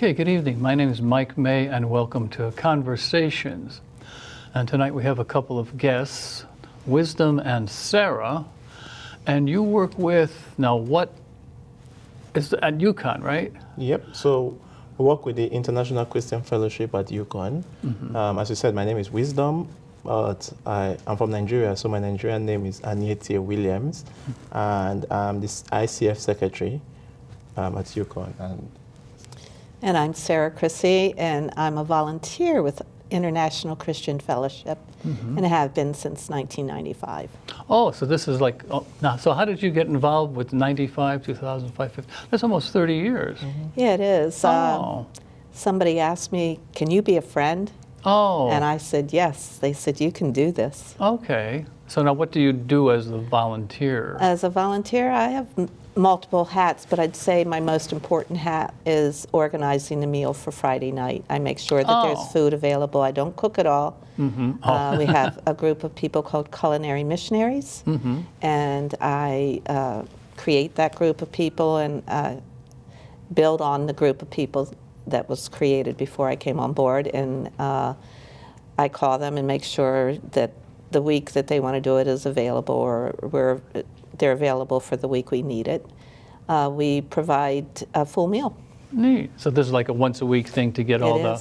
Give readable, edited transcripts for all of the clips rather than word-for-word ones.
Okay, good evening. My name is Mike May, and welcome to Conversations. And tonight we have a couple of guests, Wisdom and Sarah. And you work with, now what is at UCONN, right? Yep. So I work with the International Christian Fellowship at UCONN. As you said, my name is Wisdom, but I'm from Nigeria, so my Nigerian name is Anietie Williams, and I'm this ICF secretary at UCONN. And I'm Sarah Chrissy, and I'm a volunteer with International Christian Fellowship, and have been since 1995. Oh, so this is like, now, so how did you get involved with 95, 2005, 50? That's almost 30 years. Yeah, it is. Somebody asked me, can you be a friend? Oh. And I said, yes. They said, you can do this. Okay. So now what do you do as a volunteer? As a volunteer, I have multiple hats, but I'd say my most important hat is organizing the meal for Friday night. I make sure that there's food available. I don't cook at all. We have a group of people called Culinary Missionaries, and I create that group of people and build on the group of people that was created before I came on board, and I call them and make sure that the week that they want to do it is available, or they're available for the week we need it. We provide a full meal. Neat. So this is like a once a week thing to get all the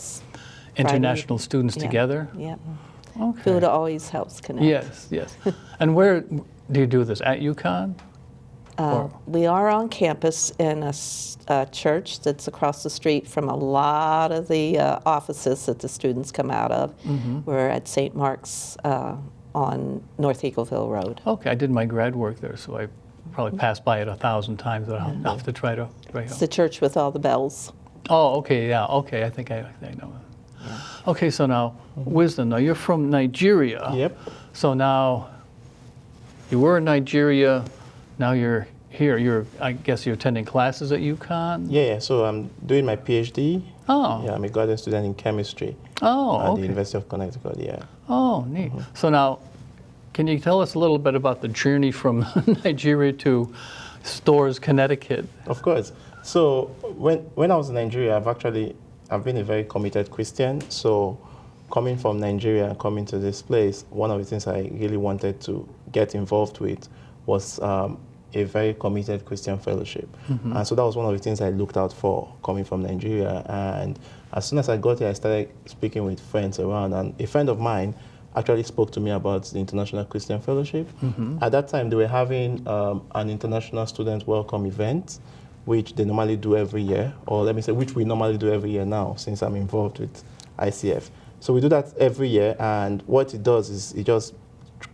international Friday. students together? Yeah. Okay. Food always helps connect. Yes, yes. And where do you do this? At UCONN? We are on campus in a church that's across the street from a lot of the offices that the students come out of. We're at St. Mark's on North Eagleville Road. Okay, I did my grad work there, so I probably passed by it 1,000 times. I'll have to try to. It's the church with all the bells. Oh, okay, yeah, okay. I think I know. Yeah. Okay, so now Wisdom. Now you're from Nigeria. Yep. So now you were in Nigeria. Now you're here. I guess you're attending classes at UCONN. Yeah. So I'm doing my PhD. Oh. Yeah, I'm a graduate student in chemistry. Oh, at okay. the University of Connecticut. Yeah. Oh, neat. So now, can you tell us a little bit about the journey from Nigeria to Storrs, Connecticut? Of course. So when I was in Nigeria, I've been a very committed Christian. So coming from Nigeria and coming to this place, one of the things I really wanted to get involved with was a very committed Christian fellowship. And so that was one of the things I looked out for coming from Nigeria. And as soon as I got here, I started speaking with friends around. And a friend of mine actually spoke to me about the International Christian Fellowship. At that time, they were having an international student welcome event, which they normally do every year, or let me say, which we normally do every year now, since I'm involved with ICF. So we do that every year, and what it does is it just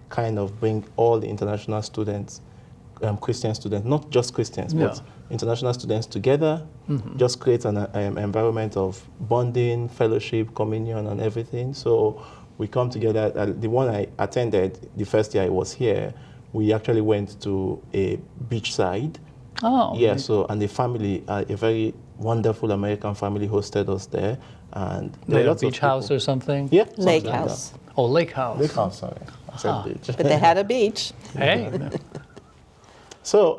kind of bring all the international students, Christian students, not just Christians, but international students together, just create an environment of bonding, fellowship, communion, and everything. So we come together. The one I attended, the first year I was here, we actually went to a beachside. Oh. Yeah, nice. So, and the family, a very wonderful American family hosted us there. And there They were had a beach house or something? Yeah. Lake house. Oh, lake house. Lake house, sorry. I said beach. But they had a beach. Hey. So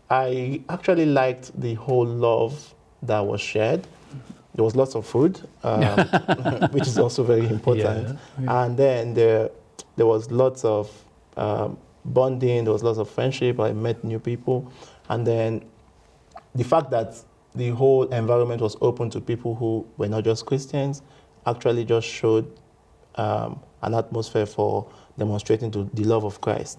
I actually liked the whole love that was shared. There was lots of food, which is also very important. Yeah. And then there was lots of bonding, there was lots of friendship, I met new people. And then the fact that the whole environment was open to people who were not just Christians actually just showed an atmosphere for demonstrating to the love of Christ.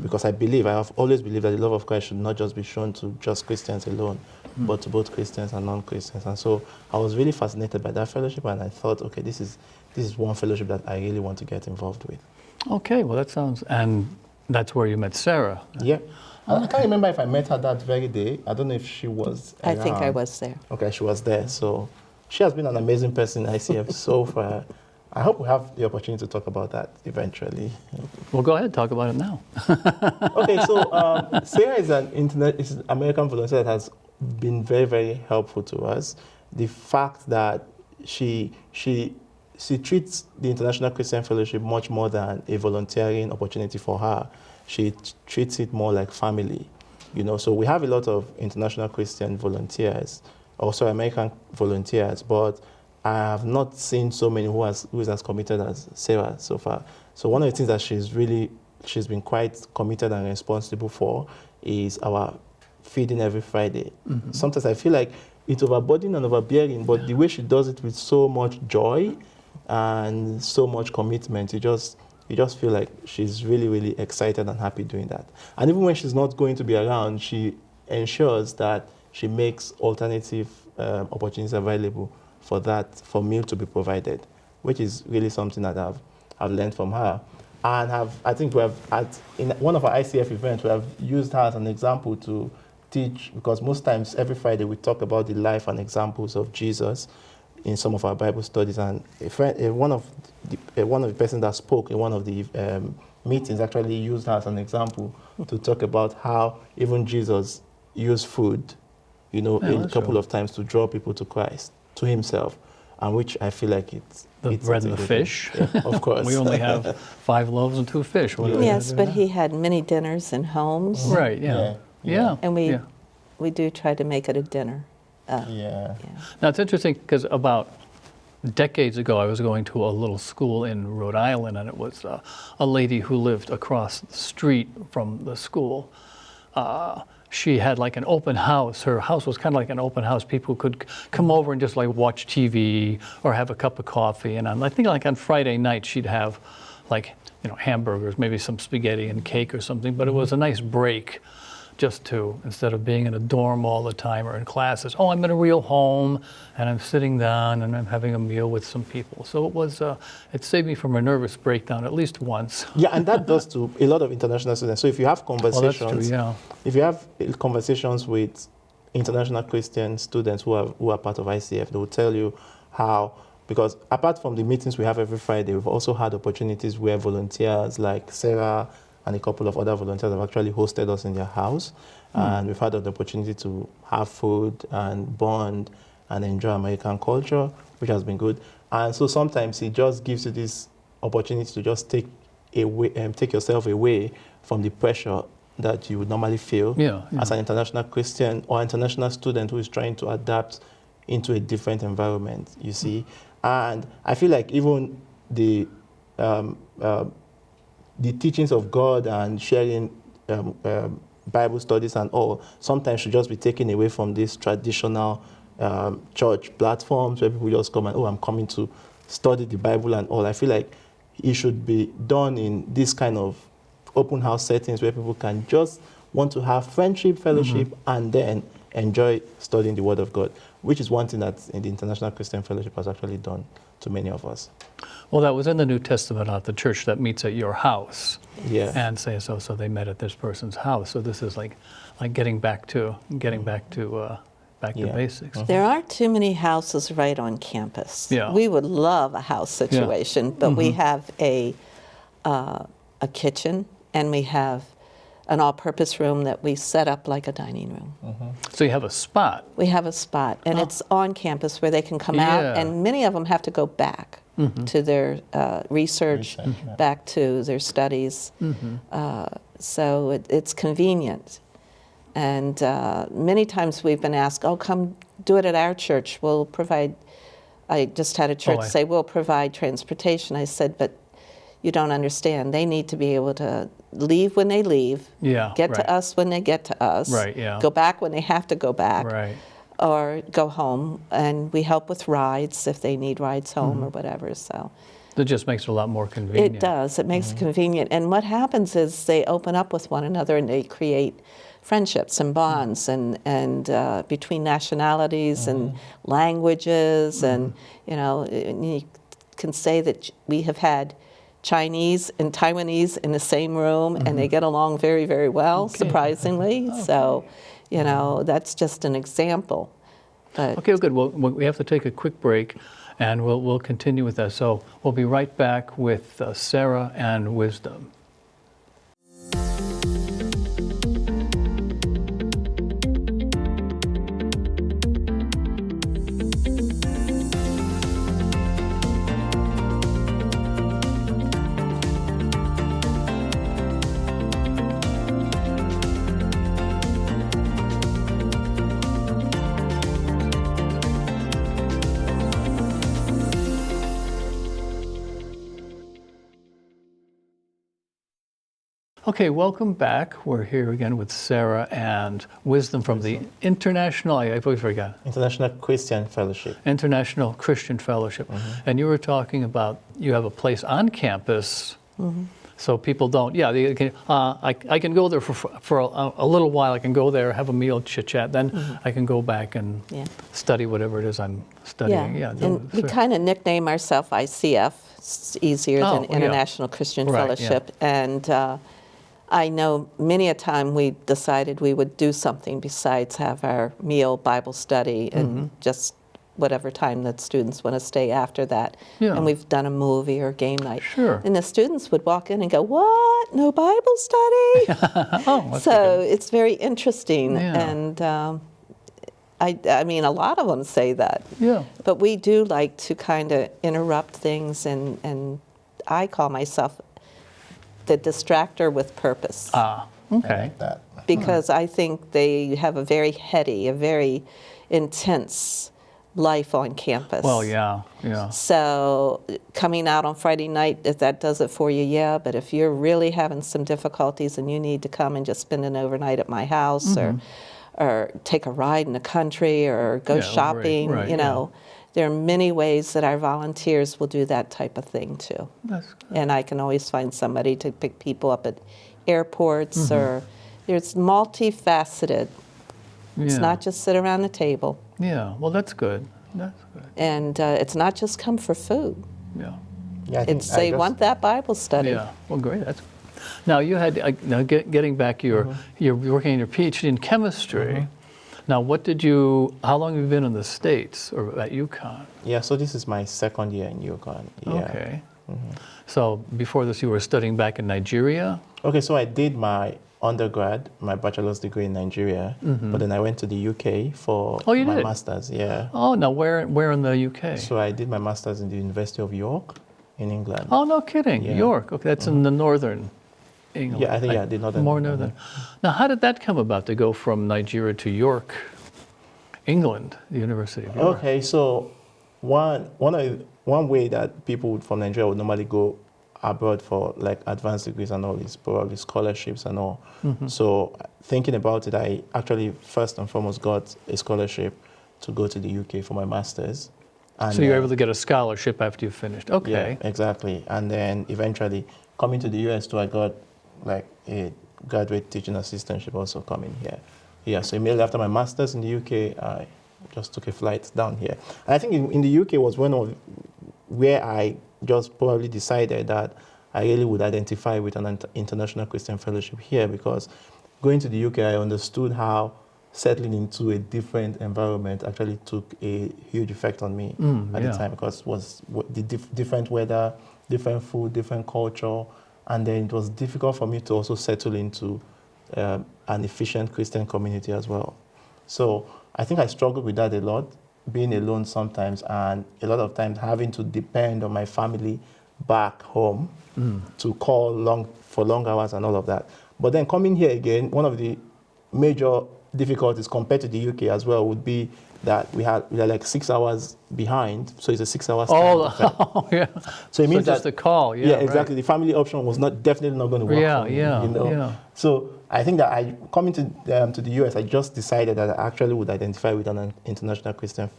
Because I have always believed that the love of Christ should not just be shown to just Christians alone, but to both Christians and non-Christians. And so I was really fascinated by that fellowship, and I thought, okay, this is one fellowship that I really want to get involved with. Okay, well that sounds, and that's where you met Sarah. Yeah. I can't remember if I met her that very day. I don't know if she was around. I think I was there. Okay, she was there. So she has been an amazing person in ICF so far. I hope we have the opportunity to talk about that eventually. Well, go ahead, talk about it now. Okay, so Sarah is an American volunteer that has been very, very helpful to us. The fact that she treats the International Christian Fellowship much more than a volunteering opportunity for her. She treats it more like family. So we have a lot of international Christian volunteers also American volunteers, but I have not seen so many who is as committed as Sarah so far. So one of the things that she's been quite committed and responsible for is our feeding every Friday. Sometimes I feel like it's overburdening and overbearing, but the way she does it with so much joy and so much commitment, you just feel like she's really, really excited and happy doing that. And even when she's not going to be around, she ensures that she makes alternative opportunities available for meal to be provided, which is really something that I've learned from her. And I think in one of our ICF events, we have used her as an example to teach, because most times every Friday we talk about the life and examples of Jesus in some of our Bible studies. And one of the persons that spoke in one of the meetings actually used her as an example to talk about how even Jesus used food, a couple of times to draw people to Christ, to himself, and which I feel like it's bread and the fish. Yeah, of course. We only have 5 loaves and 2 fish. What are we Yes, gonna do but now? he had many dinners in homes. Right, yeah. Yeah. And yeah. we do try to make it a dinner. Yeah. Now, it's interesting because about decades ago, I was going to a little school in Rhode Island, and it was a lady who lived across the street from the school. She had like an open house. Her house was kind of like an open house. People could come over and just like watch TV or have a cup of coffee. And I think like on Friday night, she'd have like, hamburgers, maybe some spaghetti and cake or something. But it was a nice break just to, instead of being in a dorm all the time or in classes, I'm in a real home and I'm sitting down and I'm having a meal with some people. So it saved me from a nervous breakdown at least once. Yeah, and that does to a lot of international students. So if you have conversations, Well, that's true, yeah. if you have conversations with international Christian students who are part of ICF, they will tell you how, because apart from the meetings we have every Friday, we've also had opportunities where volunteers like Sarah and a couple of other volunteers have actually hosted us in their house. And we've had the opportunity to have food and bond and enjoy American culture, which has been good. And so sometimes it just gives you this opportunity to just take yourself away from the pressure that you would normally feel as an international Christian or international student who is trying to adapt into a different environment, you see. And I feel like even the teachings of God and sharing Bible studies and all sometimes should just be taken away from these traditional church platforms where people just come and, I'm coming to study the Bible and all. I feel like it should be done in this kind of open house settings where people can just want to have friendship, fellowship, and then enjoy studying the Word of God, which is one thing that in the International Christian Fellowship has actually done to many of us. Well, that was in the New Testament about the church that meets at your house. Yeah. And say so they met at this person's house. So this is like getting back to basics. There aren't too many houses right on campus. Yeah. We would love a house situation, but we have a kitchen and we have an all-purpose room that we set up like a dining room. So you have a spot. We have a spot, and it's on campus where they can come out, and many of them have to go back to their research, back to their studies. So it's convenient. And many times we've been asked, come do it at our church. We'll provide, I just had a church say, we'll provide transportation. I said, but you don't understand. They need to be able to leave when they leave, get to us when they get to us, go back when they have to go back, or go home. And we help with rides if they need rides home or whatever. So that just makes it a lot more convenient. It does. It makes it convenient. And what happens is they open up with one another and they create friendships and bonds and between nationalities and languages. And, you can say that we have had Chinese and Taiwanese in the same room, and they get along very, very well, surprisingly. So, that's just an example. But Okay, good. Well, we have to take a quick break, and we'll continue with that. So we'll be right back with Sarah and Wisdom. Okay, welcome back. We're here again with Sarah and Wisdom from the International, I've always forgot, International Christian Fellowship. International Christian Fellowship. And you were talking about you have a place on campus, so people don't, they can, I can go there for a little while. I can go there, have a meal, chit-chat, then I can go back and study whatever it is I'm studying. Yeah, and we kind of nickname ourselves ICF. It's easier than International Christian Fellowship. And I know many a time we decided we would do something besides have our meal Bible study and just whatever time that students want to stay after that. Yeah. And we've done a movie or game night. Sure. And the students would walk in and go, "What? No Bible study?" That's So good. it's very interesting. Yeah. And I mean, a lot of them say that. Yeah. But we do like to kind of interrupt things, and I call myself the distractor with purpose. Okay. That. Because I think they have a very heady, a very intense life on campus. Well, yeah. So coming out on Friday night, if that does it for you, yeah. But if you're really having some difficulties and you need to come and just spend an overnight at my house or take a ride in the country or go shopping, right, you know, there are many ways that our volunteers will do that type of thing too. That's good. And I can always find somebody to pick people up at airports or it's multifaceted. It's not just sit around the table. Yeah, well, that's good. That's good. And it's not just come for food. Yeah. Yeah, I think It's they want that Bible study. Yeah. Well, great. That's. Now you had now getting back you're working on your PhD in chemistry. Now, how long have you been in the States or at UCONN? Yeah, so this is my second year in UConn. Yeah. Okay. So before this, you were studying back in Nigeria? Okay, so I did my undergrad, my bachelor's degree in Nigeria, but then I went to the UK for you my did? master's. Yeah. Oh, now where in the UK? So I did my master's in the University of York in England. Oh, no kidding. Yeah. York. Okay, that's in the northern England. Yeah, I think the northern. More northern. Now, how did that come about to go from Nigeria to York, England, the University of York? Okay, so one way that people from Nigeria would normally go abroad for like advanced degrees and all is probably scholarships and all. So thinking about it, I actually first and foremost got a scholarship to go to the UK for my master's. And So you were able to get a scholarship after you finished. Okay. Yeah, exactly. And then eventually coming to the US too, I got like a graduate teaching assistantship also coming here. Yeah, so immediately after my master's in the UK, I just took a flight down here. And I think in the UK was one of where I just probably decided that I really would identify with an international Christian fellowship here, because going to the UK, I understood how settling into a different environment actually took a huge effect on me at the time, because it was the different weather, different food, different culture, and then it was difficult for me to also settle into an efficient Christian community as well. So I think I struggled with that a lot, being alone sometimes, and a lot of times having to depend on my family back home to call for long hours and all of that. But then coming here again, one of the major difficulties compared to the UK as well would be that we are like 6 hours behind, so it's a 6 hours time difference. Yeah. So it means just that a call, yeah, right. exactly. The family option was definitely not going to work for me. Yeah, you know? yeah. So I think that coming to the US, I just decided that I actually would identify with an international Christian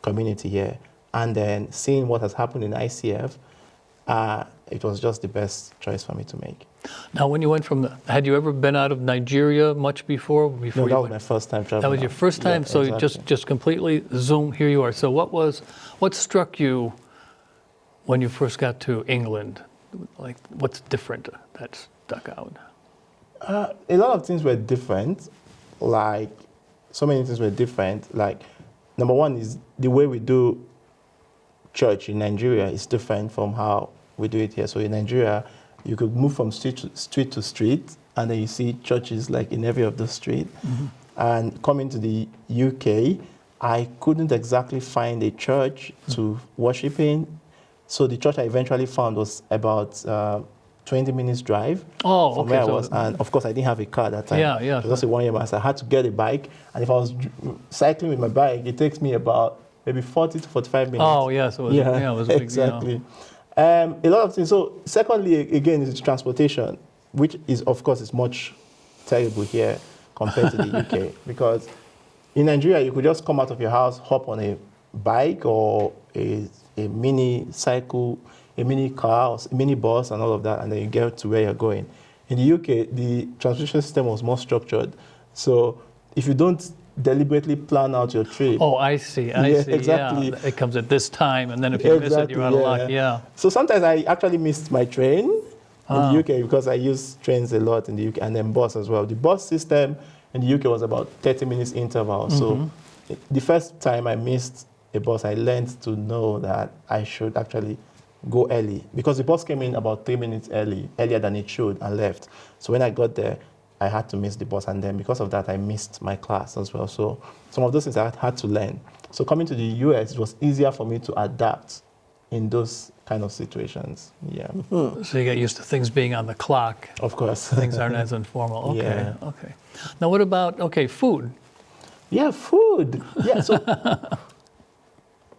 community here, and then seeing what has happened in ICF, it was just the best choice for me to make. Now, when you went had you ever been out of Nigeria much before? No, you that was went? my first time traveling. That was your first time, Yeah, so exactly. you just completely zoom, here you are. So what struck you when you first got to England? Like, what's different that stuck out? A lot of things were different. Like, so many things were different. Like, number one is the way we do church in Nigeria is different from how we do it here. So in Nigeria, you could move from street to street, and then you see churches like in every of the street. And coming to the UK, I couldn't exactly find a church to worship in. So the church I eventually found was about 20 minutes drive from where I was. And of course, I didn't have a car at that time. Yeah. It was just a 1 year master. I had to get a bike. And if I was cycling with my bike, it takes me about maybe 40 to 45 minutes. Oh, yes. It was, it was a big, exactly. A lot of things. So secondly, again, is transportation. which is, of course, is much terrible here compared to the UK. Because in Nigeria, you could just come out of your house, hop on a bike or a mini cycle, a mini car, or a mini bus, and all of that, and then you get to where you're going. In the UK, the transportation system was more structured. So if you don't deliberately plan out your trip. Oh, I see. Exactly. Yeah. It comes at this time, and then if you miss it, you're out of luck. Yeah. So sometimes I actually missed my train in the UK because I use trains a lot in the UK, and then bus as well. The bus system in the UK was about 30 minutes interval. So the first time I missed a bus, I learned to know that I should actually go early because the bus came in about 3 minutes earlier than it should, and left. So when I got there, I had to miss the bus, and then because of that, I missed my class as well. So some of those things I had to learn. So coming to the US, it was easier for me to adapt in those kind of situations. Yeah. So you get used to things being on the clock. Of course. Things aren't as informal. Okay. Yeah. Okay. Now, what about food? Yeah, food. Yeah. So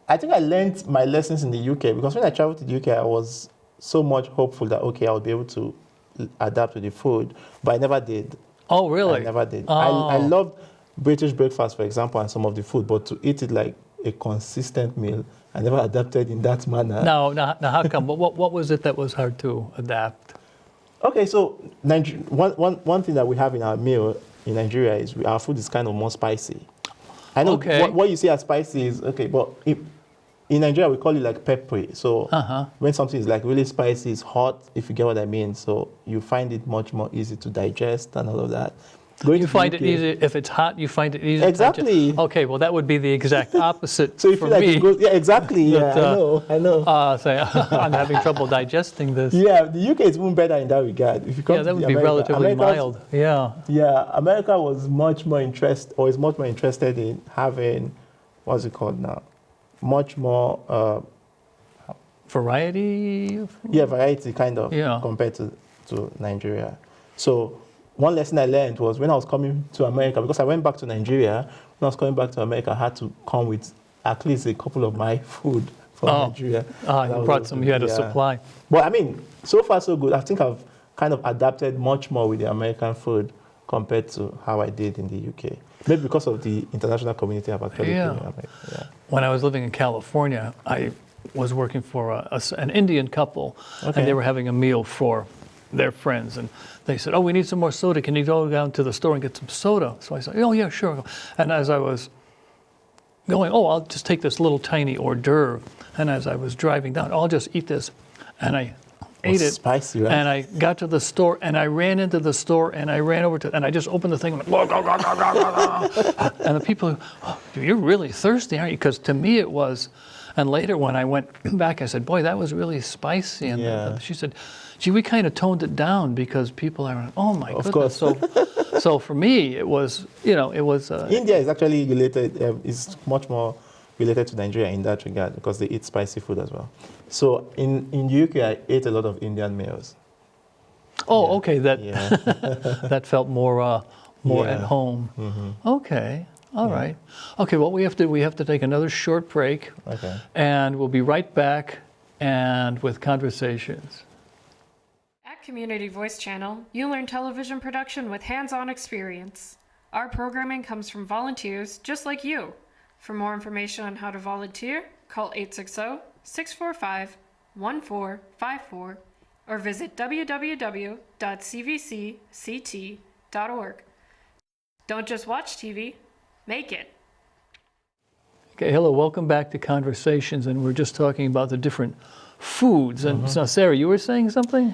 I think I learned my lessons in the UK because when I traveled to the UK, I was so much hopeful that I would be able to adapt to the food, but I never did. Oh, really? I never did. Oh. I loved British breakfast, for example, and some of the food, but to eat it like a consistent meal, I never adapted in that manner. Now how come? What was it that was hard to adapt? Okay, so one thing that we have in our meal in Nigeria is our food is kind of more spicy. I know what you see as spicy is okay, but in Nigeria we call it like peppery. So when something is like really spicy, it's hot, if you get what I mean. So you find it much more easy to digest and all of that. You find it easy if it's hot. You find it easy. Exactly. Okay, well that would be the exact opposite so you for feel like me. it goes, yeah, exactly. But, yeah, I know. Say I'm having trouble digesting this. Yeah, the UK is even better in that regard. If you come Yeah, that to would be relatively mild. Yeah. Yeah, America was much more interested in having, what's it called now? Much more variety. Variety kind of compared to Nigeria. So one lesson I learned was when I was coming to America, because I went back to Nigeria, when I was coming back to America, I had to come with at least a couple of my food from Nigeria. You brought some, you had a supply. But I mean, so far so good. I think I've kind of adapted much more with the American food compared to how I did in the UK. Maybe because of the international community I've actually been in America. Yeah. When I was living in California, I was working for an Indian couple, and they were having a meal for their friends, and they said, "Oh, we need some more soda. Can you go down to the store and get some soda?" So I said, "Oh yeah, sure." And as I was going, I'll just take this little tiny hors d'oeuvre. And as I was driving down, I'll just eat this, and I ate it. Spicy, right? And I got to the store, and I ran into the store, and I ran over to, and I just opened the thing, and went, and the people, "You're really thirsty, aren't you?" Because to me it was. And later when I went back, I said, "Boy, that was really spicy." And she said, "Gee, we kind of toned it down because people are, oh my goodness." Of course. So for me, it was, it was. India is actually related, is much more related to Nigeria in that regard because they eat spicy food as well. So in the UK, I ate a lot of Indian meals. Oh, okay. That felt more at home. Mm-hmm. Okay. All right. Okay, well, we have to take another short break. Okay. And we'll be right back and with conversations. At Community Voice Channel, you learn television production with hands-on experience. Our programming comes from volunteers just like you. For more information on how to volunteer, call 860-645-1454 or visit www.cvcct.org. Don't just watch TV, make it. Okay, hello, welcome back to Conversations, and we're just talking about the different foods. And so, Sarah, you were saying something?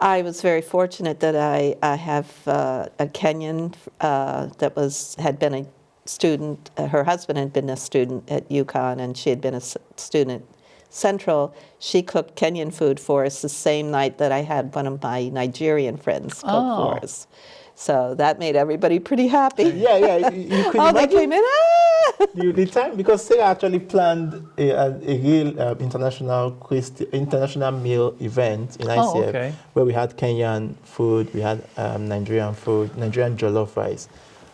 I was very fortunate that I have a Kenyan that had been a student. Her husband had been a student at UCONN, and she had been a student at Central. She cooked Kenyan food for us the same night that I had one of my Nigerian friends cook for us. So that made everybody pretty happy. Yeah. You could imagine. They came in. The time, because Sarah actually planned a real international meal event in ICF where we had Kenyan food, we had Nigerian food, Nigerian jollof rice.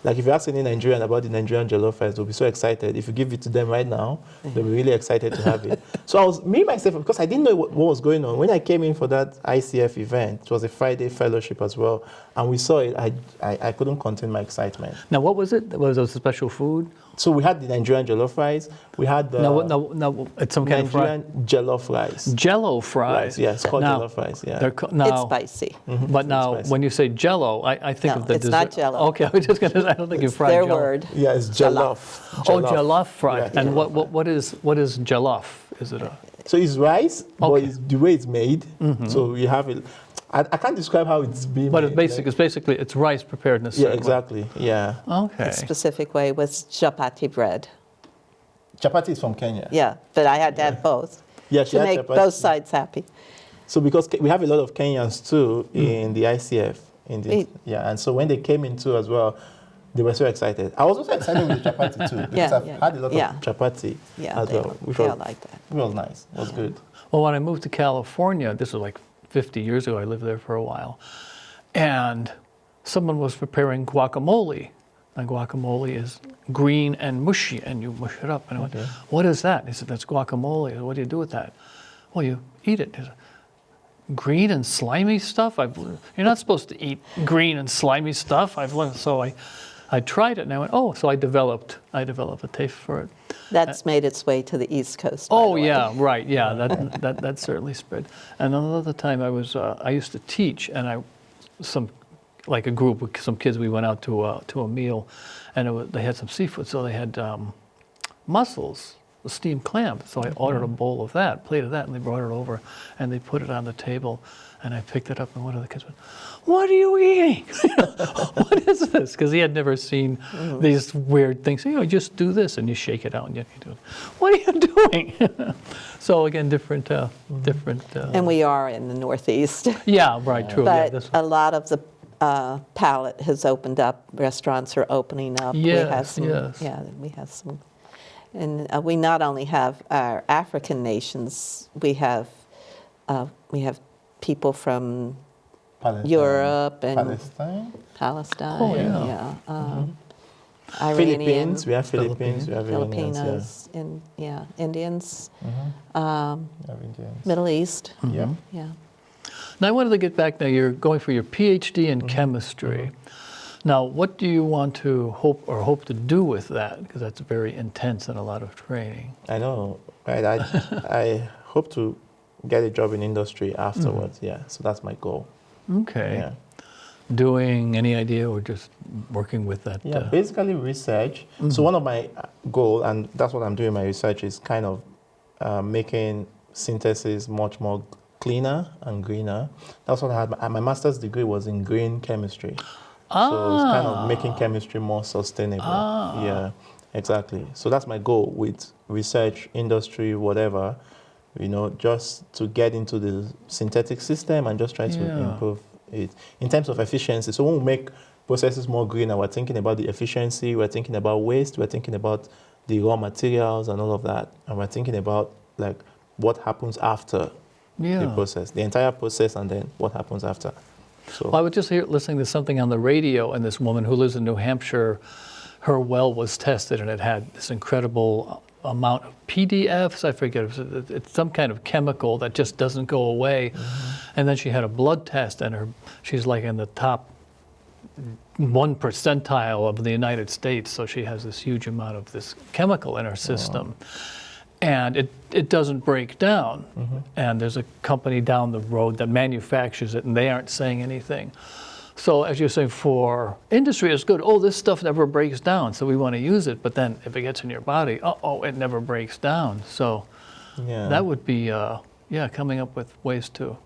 Like if you ask any Nigerian about the Nigerian jollof rice, they'll be so excited. If you give it to them right now, they'll be really excited to have it. So myself, because I didn't know what was going on. When I came in for that ICF event, it was a Friday fellowship as well, and we saw it, I couldn't contain my excitement. Now, what was it? Was it a special food? So we had the Nigerian jollof rice. We had the No, it's some kind of fry. Nigerian jollof rice. Jello fries. Yeah, it's called Now, jollof rice. Yeah. They're now, It's spicy. but now, spicy. when you say Jello, I think No, of the it's dessert. not Jell-O. Okay, I was just gonna. I don't think you fried Their Jello. word. Yeah, it's jollof. Oh, jollof fries. Yeah, And jollof. what is jollof? Is it a? So it's rice, but Okay. it's the way it's made. So you have it. I can't describe how it's being But made. it's basically it's rice prepared in a Yeah, certain way. exactly. Yeah. Okay. Specific way with chapati bread. Chapati is from Kenya. Yeah, but I had to have both Yeah, she to had make chapati. both sides happy. So because we have a lot of Kenyans too in the ICF, Wait. and so when they came in too as well, they were so excited. I was also excited with the chapati too because Yeah, I've yeah, had a lot yeah. of chapati Yeah, as they, well, which they was, all like that. it was nice. It was good. Well, when I moved to California, this was like 50 years ago. I lived there for a while, and someone was preparing guacamole. And guacamole is green and mushy, and you mush it up. And I went, "What is that?" He said, "That's guacamole." I said, "What do you do with that?" "Well, you eat it." He said, "Green and slimy stuff? You're not supposed to eat green and slimy stuff." I've learned. So I tried it, and I went, "Oh!" So I developed a taste for it. That's made its way to the East Coast. by Oh the way. yeah, right. Yeah, that certainly spread. And another time I used to teach, and like a group with some kids, we went out to a meal, and they had some seafood, so they had mussels, steamed clams. So I ordered a bowl of that, plate of that, and they brought it over, and they put it on the table, and I picked it up, and one of the kids went, "What are you eating? What is this?" Because he had never seen these weird things. You just do this, and you shake it out, and you do it. "What are you doing?" So again, different. And we are in the Northeast. Yeah, right, true. Yeah, But a lot of the palate has opened up. Restaurants are opening up. We have Yes, some, yes. Yeah, we have some. And we not only have our African nations, we have people from Palestine. Europe and Palestine. Palestine. Oh, yeah. Iranians, Philippines. We have Philippines. We have Iranians. Filipinos, and Indians, We have Indians. Middle East. Yeah. Yeah. Now I wanted to get back. Now you're going for your PhD in chemistry. Now, what do you want to hope to do with that? Because that's very intense and a lot of training. I know, right? I hope to get a job in industry afterwards. Yeah, so that's my goal. Okay. Yeah. Doing any idea or just working with that? Yeah, basically research. So one of my goal, and that's what I'm doing my research, is kind of making synthesis much more cleaner and greener. That's what I had. My master's degree was in green chemistry. So it's kind of making chemistry more sustainable. Yeah, exactly. So that's my goal with research, industry, whatever, just to get into the synthetic system and just try to improve it in terms of efficiency. So when we make processes more greener, we're thinking about the efficiency, we're thinking about waste, we're thinking about the raw materials and all of that. And we're thinking about like what happens after the process, the entire process, and then what happens after. So Well, I was just listening to something on the radio, and this woman who lives in New Hampshire, her well was tested, and it had this incredible amount of PDFs. I forget, it's some kind of chemical that just doesn't go away. And then she had a blood test, and she's like in the top 1 percentile of the United States. So she has this huge amount of this chemical in her system. And it doesn't break down. And there's a company down the road that manufactures it, and they aren't saying anything. So as you're saying, for industry, it's good. Oh, this stuff never breaks down, so we want to use it. But then if it gets in your body, it never breaks down. So that would be, coming up with ways to.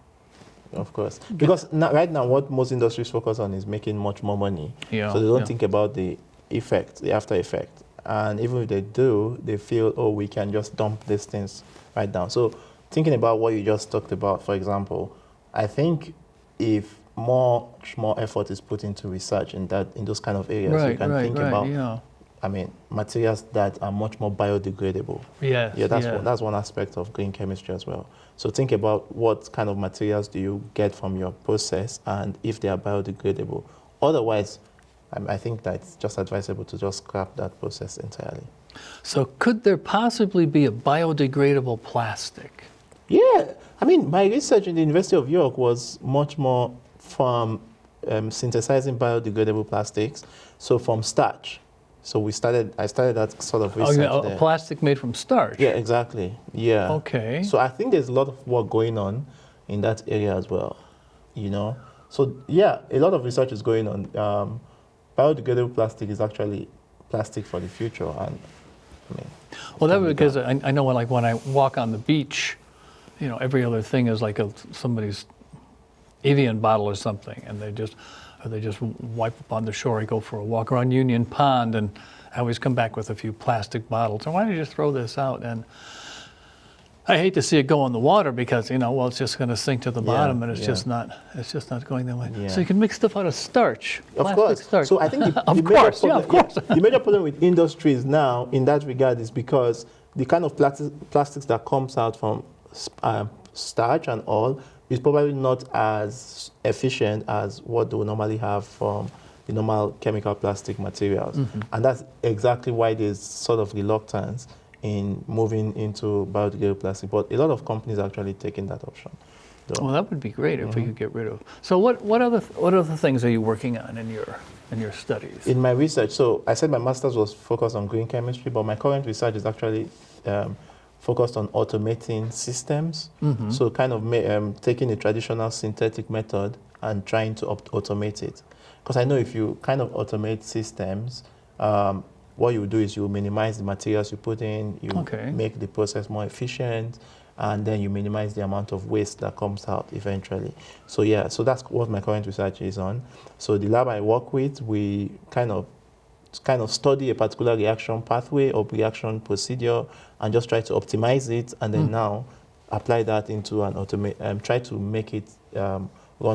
Of course. Because right now, what most industries focus on is making much more money. Yeah, So they don't think about the effect, the after effect. And even if they do, they feel, we can just dump these things right down. So thinking about what you just talked about, for example, I think if much more effort is put into research in those kind of areas, you can think about, materials that are much more biodegradable. That's one aspect of green chemistry as well. So think about what kind of materials do you get from your process and if they are biodegradable. Otherwise, I think that it's just advisable to just scrap that process entirely. So could there possibly be a biodegradable plastic? Yeah, I mean, my research in the University of York was much more from synthesizing biodegradable plastics, so from starch. So I started that sort of research Oh, there. a plastic made from starch? Yeah, exactly. Yeah. Okay. So I think there's a lot of work going on in that area as well, you know. So yeah, a lot of research is going on. Biodegradable plastic is actually plastic for the future, and I mean. Well, that was because I know when I walk on the beach, you know, every other thing is like somebody's Evian bottle or something, and they just wipe up on the shore. I go for a walk around Union Pond, and I always come back with a few plastic bottles. And why don't you just throw this out? And I hate to see it go in the water because, you know, well, it's just going to sink to the bottom, and it's just not going that way. Yeah. So you can make stuff out of starch, Of plastic course. starch. So I think Of course, the major problem with industries now in that regard is because the kind of plastics that comes out from starch and all is probably not as efficient as what they would normally have from the normal chemical plastic materials. And that's exactly why there's sort of reluctance in moving into biodegradable plastic. But a lot of companies are actually taking that option. So, Well, that would be great if we could get rid of. So what other things are you working on in your studies? in my research, so I said my master's was focused on green chemistry, but my current research is actually focused on automating systems. So kind of taking a traditional synthetic method and trying to automate it. Because I know if you kind of automate systems, what you do is you minimize the materials you put in, you make the process more efficient, and then you minimize the amount of waste that comes out eventually. So yeah, so that's what my current research is on. So the lab I work with, we kind of study a particular reaction pathway or reaction procedure and just try to optimize it, and then now apply that into an try to make it run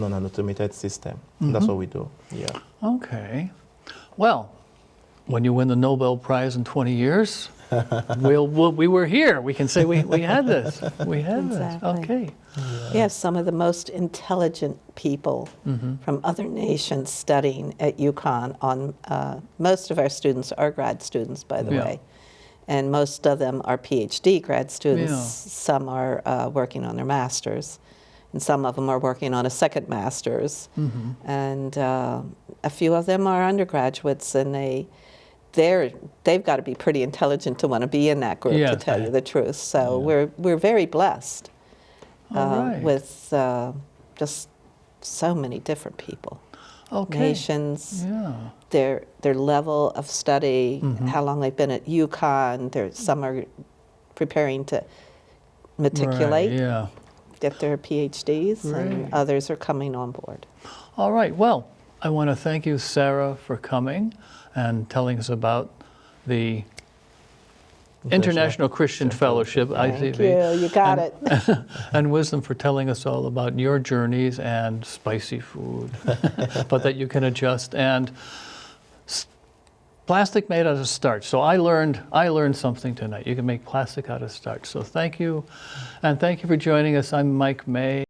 on an automated system. That's what we do. Yeah. Okay. Well, when you win the Nobel Prize in 20 years, we were here. We can say we had this. We had this. Exactly. Okay. We have some of the most intelligent people from other nations studying at UCONN. Most of our students are grad students, by the way, and most of them are PhD grad students. Yeah. Some are working on their masters, and some of them are working on a second master's, and a few of them are undergraduates, and they've got to be pretty intelligent to want to be in that group, to tell you the truth. So we're very blessed with just so many different people, nations, their level of study, how long they've been at UConn. Some are preparing to matriculate, get their PhDs, and others are coming on board. All right. Well, I want to thank you, Sarah, for coming and telling us about the International Christian Fellowship, Thank ICF. you. You got it. And Wisdom for telling us all about your journeys and spicy food, but that you can adjust, and plastic made out of starch. So I learned something tonight. You can make plastic out of starch. So thank you, and thank you for joining us. I'm Mike May.